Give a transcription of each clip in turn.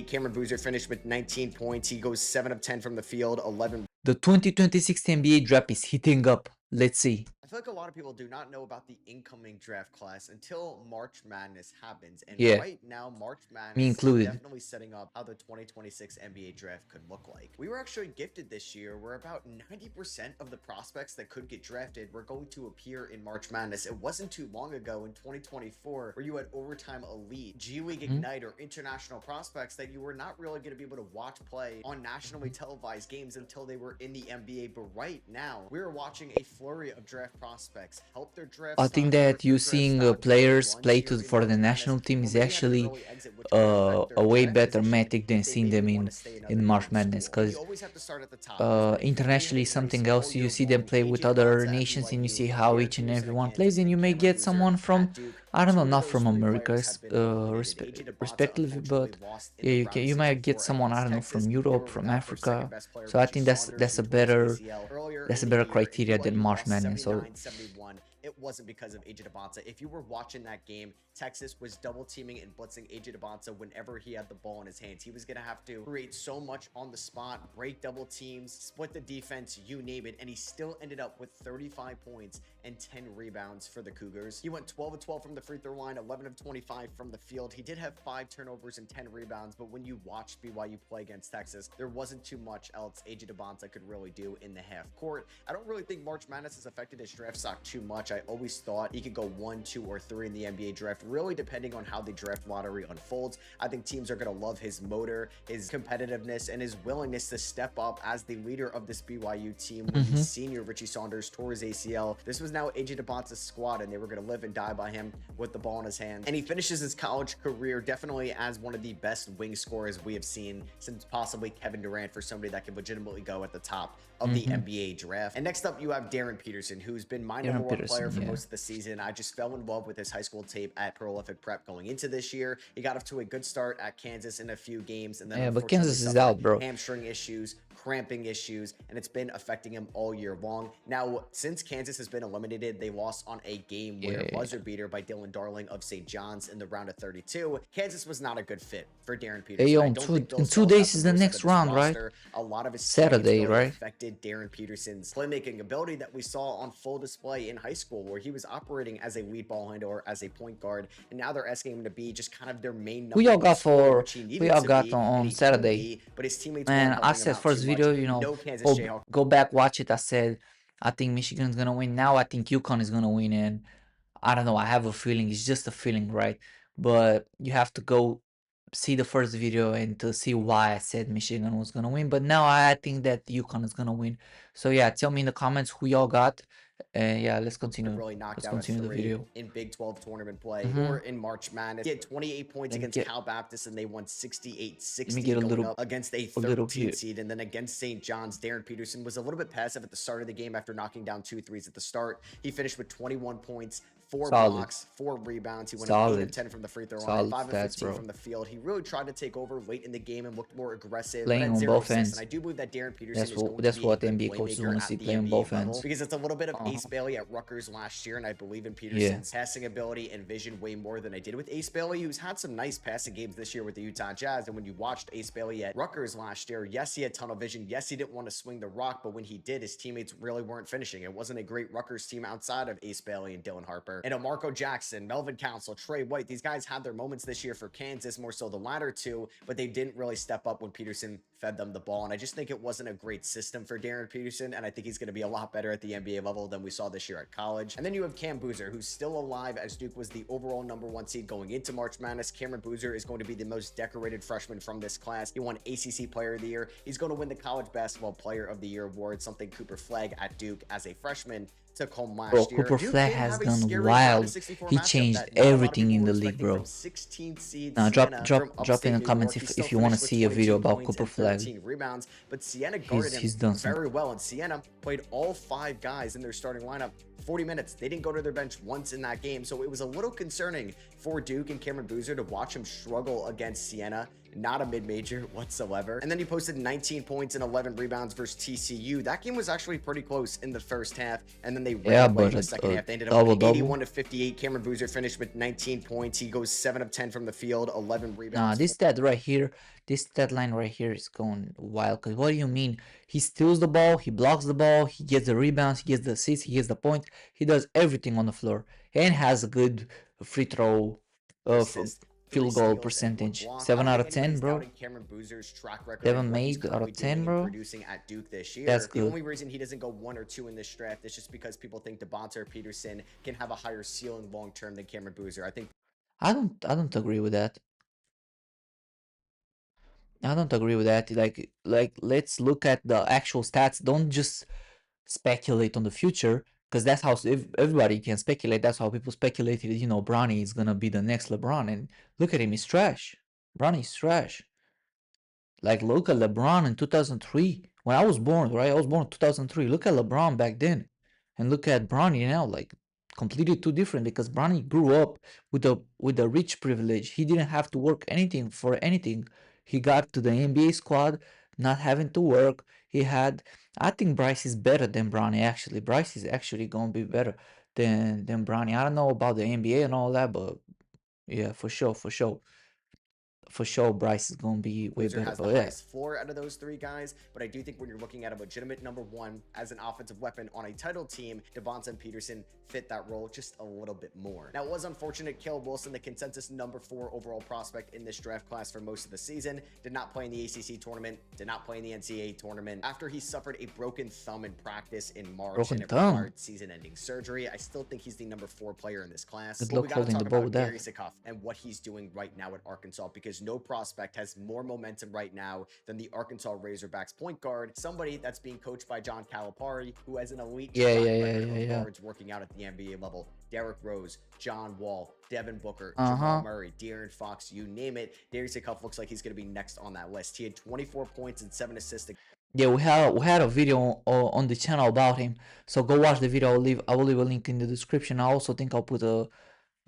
Cameron Boozer finished with 19 points. He goes 7 of 10 from the field, 11. The 2026 NBA draft is heating up. Let's see. I feel like a lot of people do not know about the incoming draft class until March Madness happens. And Yeah, right now, March me Madness is included. definitely setting up how the 2026 NBA draft could look like. We were actually gifted this year where about 90% of the prospects that could get drafted were going to appear in March Madness. It wasn't too long ago in 2024 where you had overtime elite, G League Ignite, or international prospects that you were not really going to be able to watch play on nationally televised games until they were in the NBA. But right now, we're watching a flurry of draft prospects help their draft I stock, think that hurt their you draft seeing stock, players runs play here in for the March national Madness, team or is maybe have to actually early exit, which could affect their a way draft better position metric than if they seeing them maybe want to stay another in year March in Madness, school. You because always have to start at the top. There's been a internationally very something small else. You year see them long. play with AJ other Bonza at nations and you see BYU, how Darren each and Peterson at everyone plays, Kansas, and and you may Cameron get Boozer someone from, at Duke. I don't know, Two of not those from three America, players have been eliminated. AJ DeBonza respectively, unfortunately but lost in yeah, the you round of you might get 64 someone, I against don't know, Texas. from They Europe, were from without their second Africa. best player, So I Richie think Saunders, that's who a tore his better ACL earlier that's in a the better year, and criteria than BYU March lost Madness. So 79-71. It wasn't because of AJ DeBonza. If you were watching that game, Texas was double teaming and blitzing AJ DeBonza whenever he had the ball in his hands. He was going to have to create so much on the spot, break double teams, split the defense, you name it, and he still ended up with 35 points and 10 rebounds for the Cougars. He went 12 of 12 from the free throw line, 11 of 25 from the field. He did have 5 turnovers and 10 rebounds, but when you watched BYU play against Texas, there wasn't too much else AJ DeBonza could really do in the half court. I don't really think March Madness has affected his draft stock too much. I always thought he could go 1, 2, or 3 in the NBA draft, really depending on how the draft lottery unfolds. I think teams are going to love his motor, his competitiveness, and his willingness to step up as the leader of this BYU team. When the senior Richie Saunders tore his ACL, this was now AJ DeBonza's squad, and they were going to live and die by him with the ball in his hand. And he finishes his college career definitely as one of the best wing scorers we have seen since possibly Kevin Durant, for somebody that can legitimately go at the top of the NBA draft. And next up, you have Darren Peterson, who's been my number one player for most of the season. I just fell in love with his high school tape at Prolific Prep going into this year. He got off to a good start at Kansas in a few games, and then yeah, but Kansas is suffered out, bro. hamstring issues, cramping issues, and it's been affecting him all year long. Now, since Kansas has been eliminated, they lost on a game winner buzzer beater by Dylan Darling of St. John's in the round of 32. Kansas was not a good fit for Darren Peterson. Hey, yo, in 2 days is the next round, right? A lot of his Saturday, right? affected Darren Peterson's playmaking ability that we saw on full display in high school, where he was operating as a lead ball handler, as a point guard, and now they're asking him to be just kind of their main number. Who y'all got on Saturday? But his teammates, man, I said first video, you know, go back, watch it. I said I think Michigan's gonna win. Now I think UConn is gonna win, and I don't know. I have a feeling. It's just a feeling, right? But you have to go see the first video and to see why I said Michigan was gonna win. But now I think that UConn is gonna win. So yeah, tell me in the comments who y'all got. Yeah, let's continue. Really knocked Let's out continue the video in Big 12 tournament play or in March Madness. He had 28 points against Cal Baptist, and they won 68-60 going up against a 13 seed. And then against St. John's, Darren Peterson was a little bit passive at the start of the game after knocking down 2 threes at the start. He finished with 21 points, 4 blocks, 4 rebounds. He went 8 of 10 from the free throw line, 5 of 15 from the field. He really tried to take over late in the game and looked more aggressive, playing on both ends. And I do believe that Darren Peterson that's what the NBA coaches want to see, playing on both ends. Because it's a little bit of Ace Bailey at Rutgers last year, and I believe in Peterson's passing ability and vision way more than I did with Ace Bailey, who's had some nice passing games this year with the Utah Jazz. And when you watched Ace Bailey at Rutgers last year, yes, he had tunnel vision. Yes, he didn't want to swing the rock, but when he did, his teammates really weren't finishing. It wasn't a great Rutgers team outside of Ace Bailey and Dylan Harper. And Marco Jackson, Melvin Council, Trey White, these guys had their moments this year for Kansas, more so the latter two, but they didn't really step up when Peterson fed them the ball. And I just think it wasn't a great system for Darren Peterson, and I think he's going to be a lot better at the NBA level than we saw this year at college. And then you have Cam Boozer, who's still alive, as Duke was the overall #1 seed going into March Madness. Cameron Boozer is going to be the most decorated freshman from this class. He won ACC Player of the Year. He's going to win the College Basketball Player of the Year award, something Cooper Flagg at Duke as a freshman took home last year. Cooper Flagg has gone wild. He changed everything in the league, bro. Now drop in the comments if you want to see a video about Cooper Flagg. Rebounds, but Siena guarded him done very well, and Siena played all 5 guys in their starting lineup 40 minutes. They didn't go to their bench once in that game, so it was a little concerning for Duke and Cameron Boozer to watch him struggle against Siena. not a mid-major whatsoever. And then he posted 19 points and 11 rebounds versus TCU. That game was actually pretty close in the first half, and then they ran away in the second half. They ended up winning 81-58. Cameron Boozer finished with 19 points. He goes 7 of 10 from the field, 11 rebounds. Nah, this stat right here, this stat line right here is going wild. Because what do you mean? He steals the ball, he blocks the ball, he gets the rebounds, he gets the assists, he gets the point. He does everything on the floor and has a good free throw field goal percentage. 7 out of 10, bro. Cameron Boozer's track record 7 made out of 10, bro. Producing at Duke this year. That's good. The only reason he doesn't go 1 or 2 in this draft is just because people think Devonta or Peterson can have a higher ceiling long term than Cameron Boozer. I don't agree with that. I don't agree with that. Like let's look at the actual stats. Don't just speculate on the future, because that's how everybody can speculate. That's how people speculated, you know, Bronny is gonna be the next LeBron, and look at him, he's trash. Bronny's trash. Like, look at LeBron in 2003 when I was born, right? I was born in 2003. Look at LeBron back then, and look at Bronny now. Like, completely too different, because Bronny grew up with a rich privilege. He didn't have to work anything for anything. He got to the NBA squad not having to work. I think Bryce is better than Bronny, actually. Bryce is actually going to be better than Bronny. I don't know about the NBA and all that, but yeah, for sure. For sure, Bryce is going to be way better. Has the highest floor out of those 3 guys, but I do think when you're looking at a legitimate number 1 as an offensive weapon on a title team, Devonta and Peterson fit that role just a little bit more. Now, it was unfortunate Caleb Wilson, the consensus number 4 overall prospect in this draft class for most of the season, did not play in the ACC tournament, did not play in the NCAA tournament. After he suffered a broken thumb in practice in March and it required season-ending surgery, I still think he's the number 4 player in this class. Good luck holding the ball with that. Darius Ikuff and what he's doing right now at Arkansas, because no prospect has more momentum right now than the Arkansas Razorbacks point guard, somebody that's being coached by John Calipari, who has an elite guards working out at the NBA level. Derrick Rose, John Wall, Devin Booker, Jamal Murray, De'Aaron Fox, you name it. Darius Ikuff looks like he's going to be next on that list. He had 24 points and 7 assists. Yeah, we had a video on the channel about him, so go watch the video. I will leave a link in the description. I also think I'll put a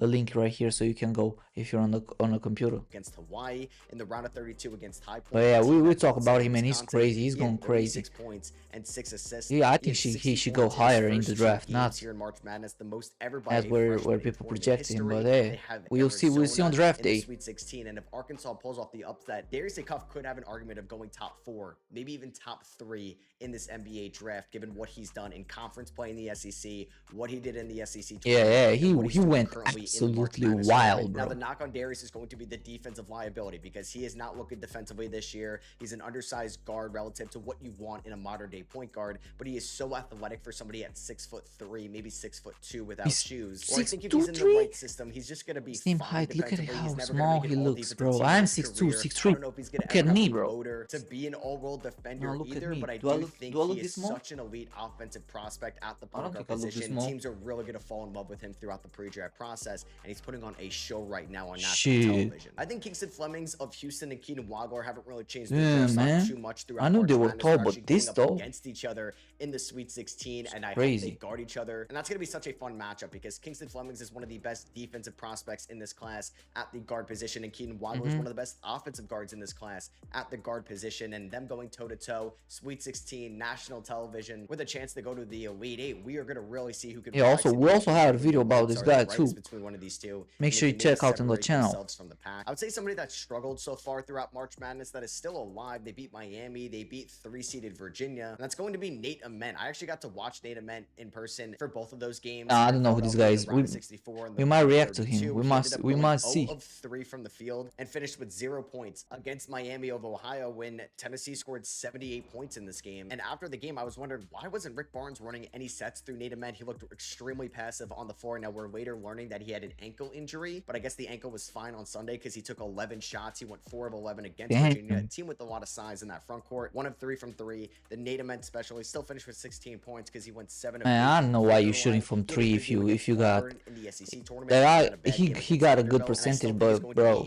link right here so you can go if you're on a computer. Against Hawaii in the round of 32 against High Point. But yeah, we talk about him, and he's crazy. He's going crazy. 6 points and 6 assists. Yeah, I think he should go higher in the draft, not here in March Madness, the most everybody as where people project him. But hey, we'll see on draft day. Sweet 16, and if Arkansas pulls off the upset, Darius Ikuff could have an argument of going top 4, maybe even top 3 in this NBA draft, given what he's done in conference play in the SEC, what he did in the SEC tournament. Yeah, he went absolutely wild, bro. Now, the knock on Darius is going to be the defensive liability, because he is not looking defensively this year. He's an undersized guard relative to what you want in a modern day point guard, but he is so athletic for somebody at 6'3", maybe 6'2" without shoes. Or I think if he's in the right system, he's just going to be same height. Look at how small he looks, bro. I'm 6'2", 6'3". Look at me, bro. To be an all-world defender either, but I do think he is such an elite offensive prospect at the point guard position. Teams are really going to fall in love with him throughout the pre-draft process, and he's putting on a show right now on national television. I think Kingston Flemings of Houston and Keenan Wagler haven't really changed their too much throughout. I knew they were tall, but this though against each other in the Sweet 16, and I hope they guard each other, and that's going to be such a fun matchup, because Kingston Flemings is one of the best defensive prospects in this class at the guard position, and Keenan Wagler is one of the best offensive guards in this class at the guard position, and them going toe to toe, Sweet 16, national television, with a chance to go to the Elite 8. We are going to really see who can. Yeah, we also had a video about this guy too. Between one of these two, make sure you check out on the channel. From the pack. I would say somebody that struggled so far throughout March Madness that is still alive. They beat Miami, they beat 3-seeded Virginia, and that's going to be Nate Ament. I actually got to watch Nate Ament in person for both of those games. I don't know who this guy is. We might react to him. We might see. 0 of 3 from the field and finished with 0 points against Miami of Ohio, when Tennessee scored 78 points in this game. And after the game, I was wondering, why wasn't Rick Barnes running any sets through Nate Ament? He looked extremely passive on the floor. Now, we're later learning that he had an ankle injury, but I guess the ankle was fine on Sunday because he took 11 shots. He went 4 of 11 against Virginia, a team with a lot of size in that front court. 1 of 3 from 3. The Nate Ament special, he still finished with 16 points because he went 7 of 8. Man, I don't know why you're shooting from 3 if you got in the SEC tournament. He got a good percentage, but bro,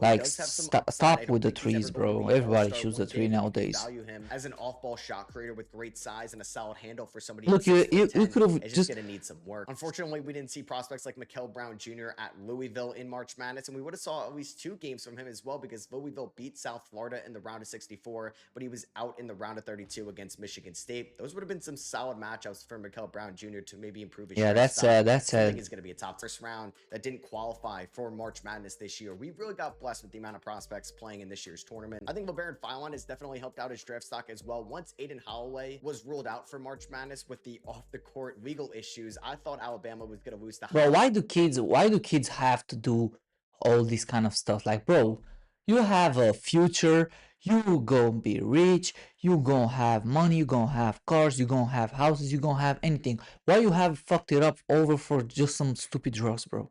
like stop with the threes, bro. Everybody shoots the 3 nowadays. Value him as an off-ball shot creator with great size and a solid handle for somebody. Look, you could have just gonna need some work. Unfortunately, we didn't see prospects like Mikael Brown Jr. at Louisville in March Madness, and we would have saw at least 2 games from him as well, because Louisville beat South Florida in the round of 64, but he was out in the round of 32 against Michigan State. Those would have been some solid matchups for Mikael Brown Jr. to maybe improve his Yeah, that's sad. That's I sad. think he's going to be a top first round that didn't qualify for March Madness this year. We really got blessed with the amount of prospects playing in this year's tournament. I think LeBaron Philon has definitely helped out his draft stock as well. Once Aiden Holloway was ruled out for March Madness with the off-the-court legal issues, I thought Alabama was going to lose the. Bro, why do kids have to do all this kind of stuff? Like, bro, you have a future, you gonna be rich, you gonna have money, you gonna have cars, you gonna have houses, you gonna have anything. Why you have fucked it up over for just some stupid drugs, bro?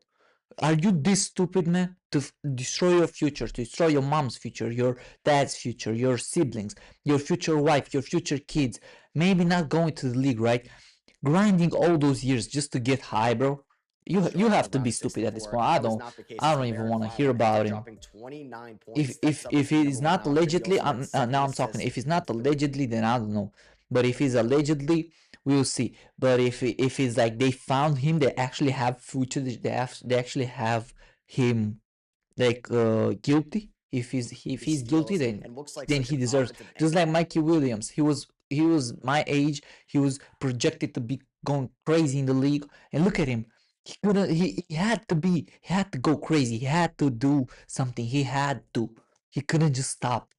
Are you this stupid, man? To destroy your future, to destroy your mom's future, your dad's future, your siblings, your future wife, your future kids, maybe not going to the league, right? Grinding all those years just to get high, bro. You have to be stupid at this point. I don't even want to hear about him. If it is not allegedly, now I'm talking. If it's not allegedly, then I don't know. But if it's allegedly, we'll see. But if it's like they found him, they actually have footage. They actually have him like guilty. If he's guilty, then he deserves. Just like Mikey Williams, he was my age. He was projected to be going crazy in the league, and look at him. He had to go crazy. He had to do something. He couldn't just stop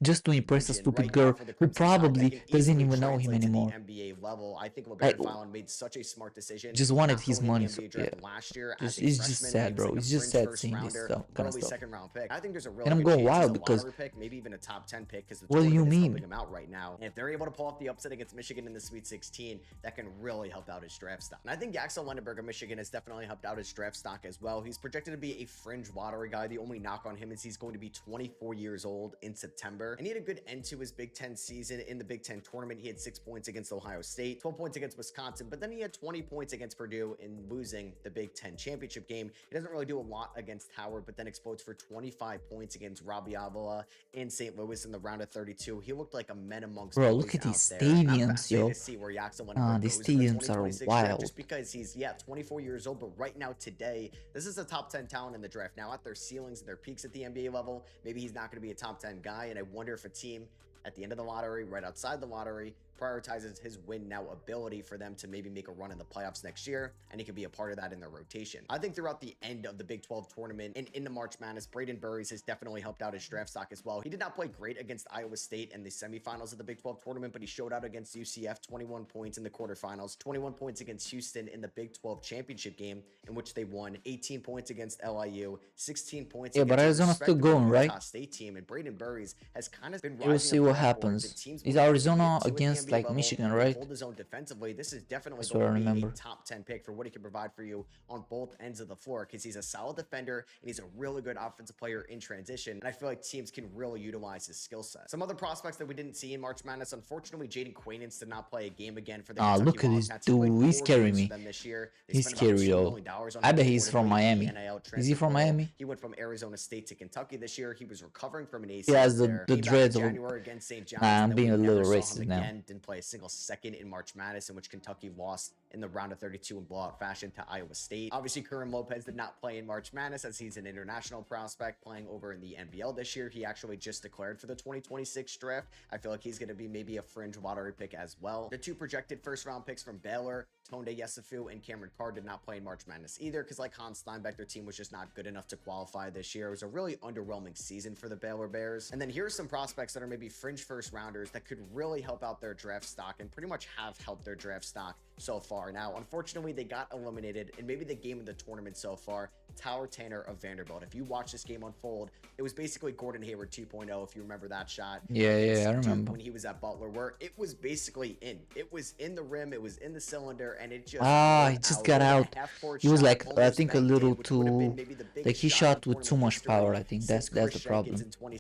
just to impress a stupid girl who probably doesn't even know him anymore. NBA level, I think LeBaron Philon made such a smart decision. Just wanted his money. So, yeah. Last year, it's just sad, bro. It's just sad seeing this kind of stuff. Second-round pick. I think there's a real and I'm going wild because pick, maybe even a top 10 pick, because what do you mean? Him out right now. And if they're able to pull off the upset against Michigan in the Sweet 16, that can really help out his draft stock. And I think Axel Lendenberg of Michigan has definitely helped out his draft stock as well. He's projected to be a fringe lottery guy. The only knock on him is he's going to be 24 years old in September, and he had a good end to his Big Ten season. In the Big Ten tournament, he had 6 points against Ohio State, 12 points against Wisconsin, but then he had 20 points against Purdue in losing the Big Ten championship game. He doesn't really do a lot against Howard, but then explodes for 25 points against Robbie Avila in St. Louis in the round of 32. He looked like a man amongst. Bro, look at these stadiums, yo. These stadiums are wild. Just because he's 24 years old, but right now today, this is a top 10 talent in the draft. Now at their ceilings and their peaks at the NBA level, maybe he's not going to be a top 10 guy, and I wonder if a team at the end of the lottery, right outside the lottery, prioritizes his win now ability for them to maybe make a run in the playoffs next year, and he could be a part of that in their rotation. I think throughout the end of the Big 12 tournament and into March Madness, Braden Burries has definitely helped out his draft stock as well. He did not play great against Iowa State in the semifinals of the Big 12 tournament, but he showed out against UCF, 21 points in the quarterfinals, 21 points against Houston in the Big 12 championship game, in which they won, 18 points against LIU, 16 points against but Arizona's still going, right? State team, and Braden Burries has kind of been rising. We'll see what happens. Is Arizona against like Michigan, right? Hold his own defensively. This is definitely going to be a top 10 pick for what he can provide for you on both ends of the floor, because he's a solid defender and he's a really good offensive player in transition, and I feel like teams can really utilize his skill set. Some other prospects that we didn't see in March Madness, unfortunately, Jaden Quainance did not play a game again for the Kentucky look at this dude. He's scaring me. He's scary, though. I bet he's from Miami. Is he from Miami? He went from Arizona State to Kentucky this year. He was recovering from an ACL. He has the dreads. Against St. John's, I'm being a little racist now. Didn't play a single second in March Madness, in which Kentucky lost in the round of 32 in blowout fashion to Iowa State. Obviously, Karim Lopez did not play in March Madness, as he's an international prospect playing over in the NBL this year. He actually just declared for the 2026 draft. I feel like he's going to be maybe a fringe lottery pick as well. The 2 projected first-round picks from Baylor, Tonde Yesufu and Cameron Carr, did not play in March Madness either, because like Hans Steinbeck, their team was just not good enough to qualify this year. It was a really underwhelming season for the Baylor Bears. And then here's some prospects that are maybe fringe first-rounders that could really help out their draft stock, and pretty much have helped their draft stock so far. Now, unfortunately, they got eliminated in maybe the game of the tournament so far. Tower Tanner of Vanderbilt. If you watch this game unfold, it was basically Gordon Hayward 2.0, if you remember that shot. Yeah, I remember. When he was at Butler, where it was basically in. It was in the rim, it was in the cylinder, and it just... he just got out. He was like, I think a little too... Like, he shot with too much power, I think. That's the problem.